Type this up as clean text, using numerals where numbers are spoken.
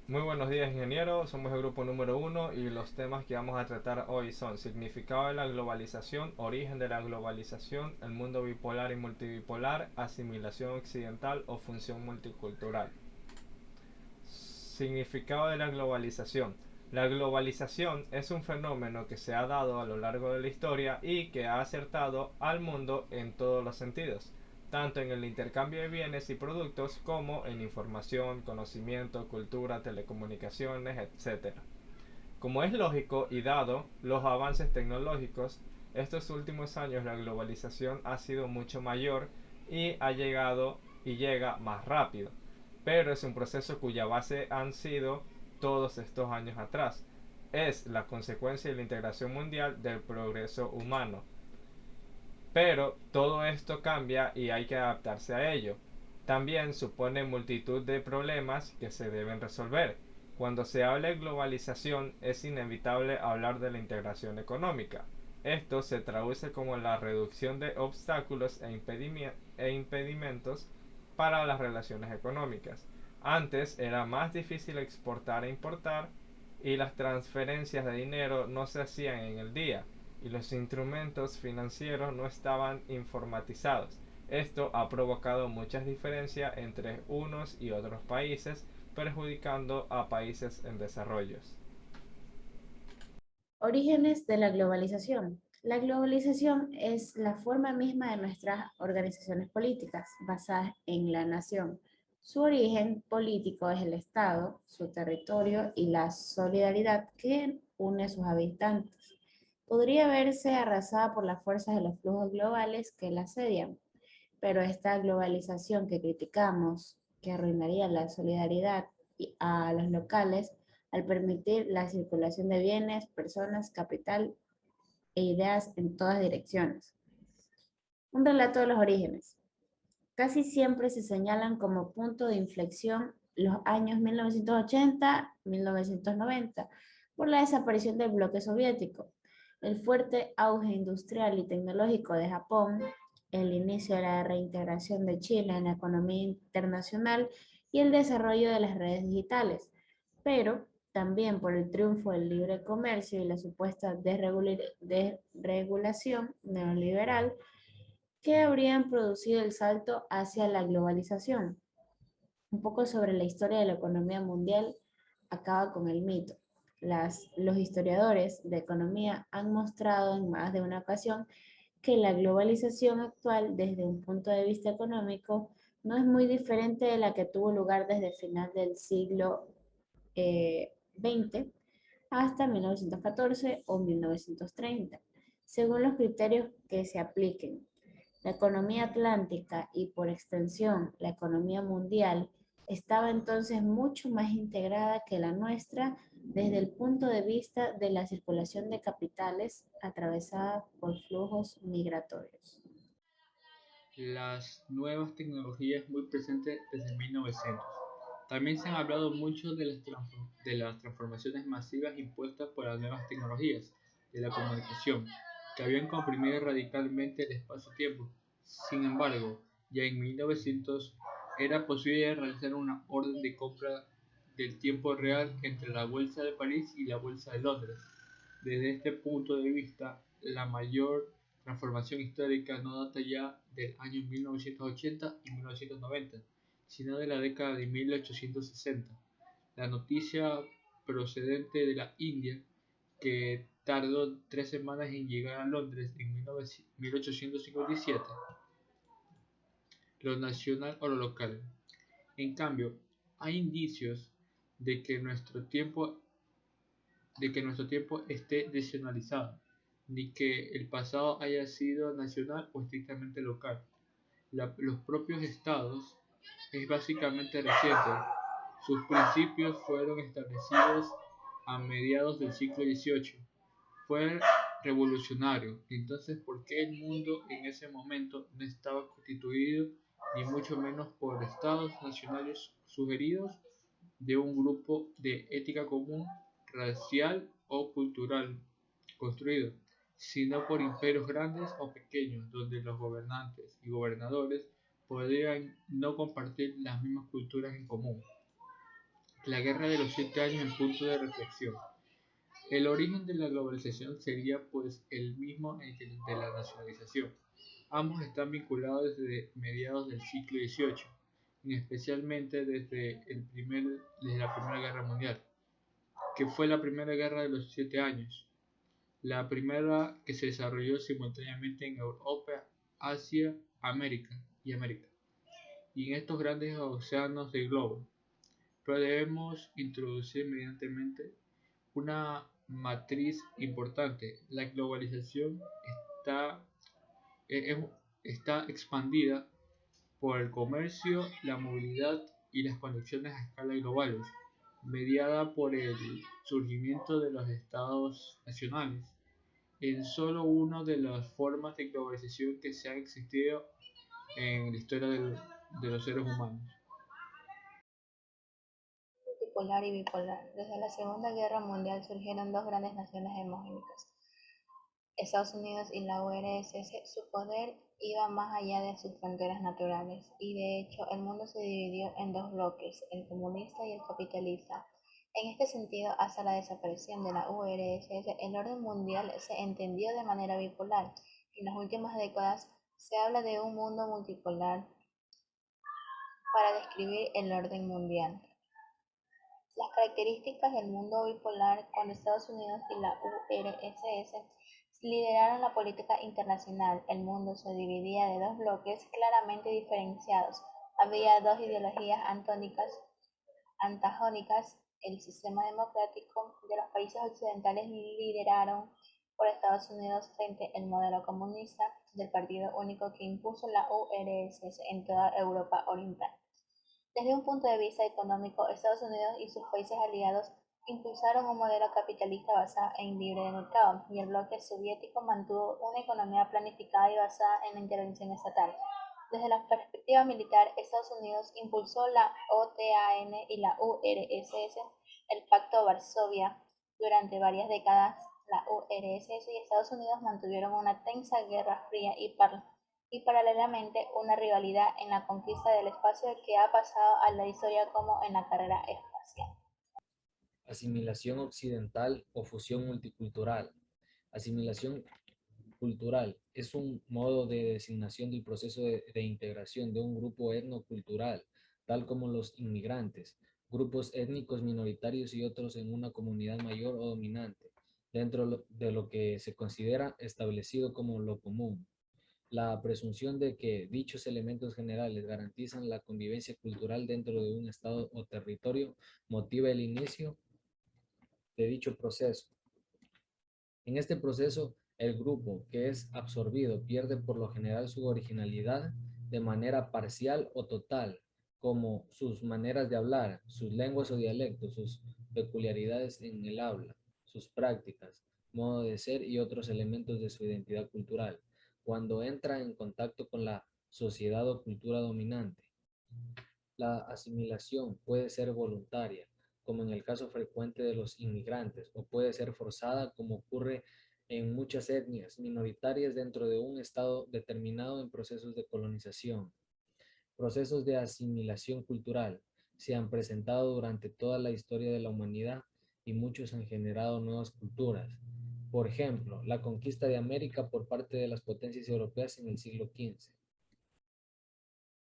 Muy buenos días, ingeniero. Somos el grupo número uno y los temas que vamos a tratar hoy son significado de la globalización, origen de la globalización, el mundo bipolar y multibipolar, asimilación occidental o función multicultural. Significado de la globalización. La globalización es un fenómeno que se ha dado a lo largo de la historia y que ha acertado al mundo en todos los sentidos, tanto en el intercambio de bienes y productos como en información, conocimiento, cultura, telecomunicaciones, etc. Como es lógico y dado los avances tecnológicos, estos últimos años la globalización ha sido mucho mayor y ha llegado y llega más rápido, pero es un proceso cuya base han sido todos estos años atrás. Es la consecuencia de la integración mundial del progreso humano. Pero todo esto cambia y hay que adaptarse a ello. También supone multitud de problemas que se deben resolver. Cuando se habla de globalización es inevitable hablar de la integración económica. Esto se traduce como la reducción de obstáculos e impedimentos para las relaciones económicas. Antes era más difícil exportar e importar y las transferencias de dinero no se hacían en el día y los instrumentos financieros no estaban informatizados. Esto ha provocado muchas diferencias entre unos y otros países, perjudicando a países en desarrollo. Orígenes de la globalización. La globalización es la forma misma de nuestras organizaciones políticas, basadas en la nación. Su origen político es el Estado, su territorio y la solidaridad que une a sus habitantes. Podría verse arrasada por las fuerzas de los flujos globales que la asedian, pero esta globalización que criticamos, que arruinaría la solidaridad a los locales al permitir la circulación de bienes, personas, capital e ideas en todas direcciones. Un relato de los orígenes. Casi siempre se señalan como punto de inflexión los años 1980-1990 por la desaparición del bloque soviético, el fuerte auge industrial y tecnológico de Japón, el inicio de la reintegración de China en la economía internacional y el desarrollo de las redes digitales, pero también por el triunfo del libre comercio y la supuesta desregulación neoliberal que habrían producido el salto hacia la globalización. Un poco sobre la historia de la economía mundial acaba con el mito. Los historiadores de economía han mostrado en más de una ocasión que la globalización actual desde un punto de vista económico no es muy diferente de la que tuvo lugar desde el final del siglo XX hasta 1914 o 1930, según los criterios que se apliquen. La economía atlántica y por extensión la economía mundial estaba entonces mucho más integrada que la nuestra desde el punto de vista de la circulación de capitales atravesada por flujos migratorios. Las nuevas tecnologías muy presentes desde 1900. También se han hablado mucho de las transformaciones masivas impuestas por las nuevas tecnologías de la comunicación, que habían comprimido radicalmente el espacio-tiempo. Sin embargo, ya en 1900 era posible realizar una orden de compra del tiempo real entre la Bolsa de París y la Bolsa de Londres. Desde este punto de vista, la mayor transformación histórica no data ya del año 1980 y 1990, sino de la década de 1860. La noticia procedente de la India, que tardó 3 semanas en llegar a Londres en 1857, lo nacional o lo local. En cambio, hay indicios de que nuestro tiempo esté desnacionalizado, ni que el pasado haya sido nacional o estrictamente local. Los propios estados es básicamente reciente. Sus principios fueron establecidos a mediados del siglo XVIII. Fue revolucionario. Entonces, ¿por qué el mundo en ese momento no estaba constituido, ni mucho menos por estados nacionales sugeridos de un grupo de ética común, racial o cultural construido, sino por imperios grandes o pequeños, donde los gobernantes y gobernadores podrían no compartir las mismas culturas en común? La Guerra de los 7 Años en punto de reflexión. El origen de la globalización sería pues el mismo que el de la nacionalización. Ambos están vinculados desde mediados del siglo XVIII, y especialmente desde la Primera Guerra Mundial, que fue la Primera Guerra de los 7 Años, la primera que se desarrolló simultáneamente en Europa, Asia, América, y en estos grandes océanos del globo. Pero debemos introducir mediantemente una matriz importante. La globalización está, está expandida por el comercio, la movilidad y las conexiones a escala globales, mediada por el surgimiento de los estados nacionales, en solo una de las formas de globalización que se han existido en la historia de los seres humanos. Multipolar y bipolar. Desde la Segunda Guerra Mundial surgieron dos grandes naciones hegemónicas, Estados Unidos y la URSS. Su poder iba más allá de sus fronteras naturales, y de hecho el mundo se dividió en dos bloques, el comunista y el capitalista. En este sentido, hasta la desaparición de la URSS, el orden mundial se entendió de manera bipolar. En las últimas décadas se habla de un mundo multipolar para describir el orden mundial. Las características del mundo bipolar: cuando Estados Unidos y la URSS lideraron la política internacional, el mundo se dividía de dos bloques claramente diferenciados. Había dos ideologías antagónicas: el sistema democrático de los países occidentales, liderado por Estados Unidos, frente al modelo comunista del Partido Único que impuso la URSS en toda Europa Oriental. Desde un punto de vista económico, Estados Unidos y sus países aliados impulsaron un modelo capitalista basado en libre mercado, y el bloque soviético mantuvo una economía planificada y basada en la intervención estatal. Desde la perspectiva militar, Estados Unidos impulsó la OTAN y la URSS el Pacto Varsovia. Durante varias décadas, la URSS y Estados Unidos mantuvieron una tensa guerra fría y paralelamente una rivalidad en la conquista del espacio que ha pasado a la historia como en la carrera espacial. Asimilación occidental o fusión multicultural. Asimilación cultural es un modo de designación del proceso de integración de un grupo etnocultural, tal como los inmigrantes, grupos étnicos minoritarios y otros en una comunidad mayor o dominante, dentro de lo que se considera establecido como lo común. La presunción de que dichos elementos generales garantizan la convivencia cultural dentro de un estado o territorio motiva el inicio de dicho proceso. En este proceso, el grupo que es absorbido pierde por lo general su originalidad de manera parcial o total, como sus maneras de hablar, sus lenguas o dialectos, sus peculiaridades en el habla, sus prácticas, modo de ser y otros elementos de su identidad cultural, cuando entra en contacto con la sociedad o cultura dominante. La asimilación puede ser voluntaria, como en el caso frecuente de los inmigrantes, o puede ser forzada, como ocurre en muchas etnias minoritarias dentro de un estado determinado en procesos de colonización. Procesos de asimilación cultural se han presentado durante toda la historia de la humanidad y muchos han generado nuevas culturas. Por ejemplo, la conquista de América por parte de las potencias europeas en el siglo XV,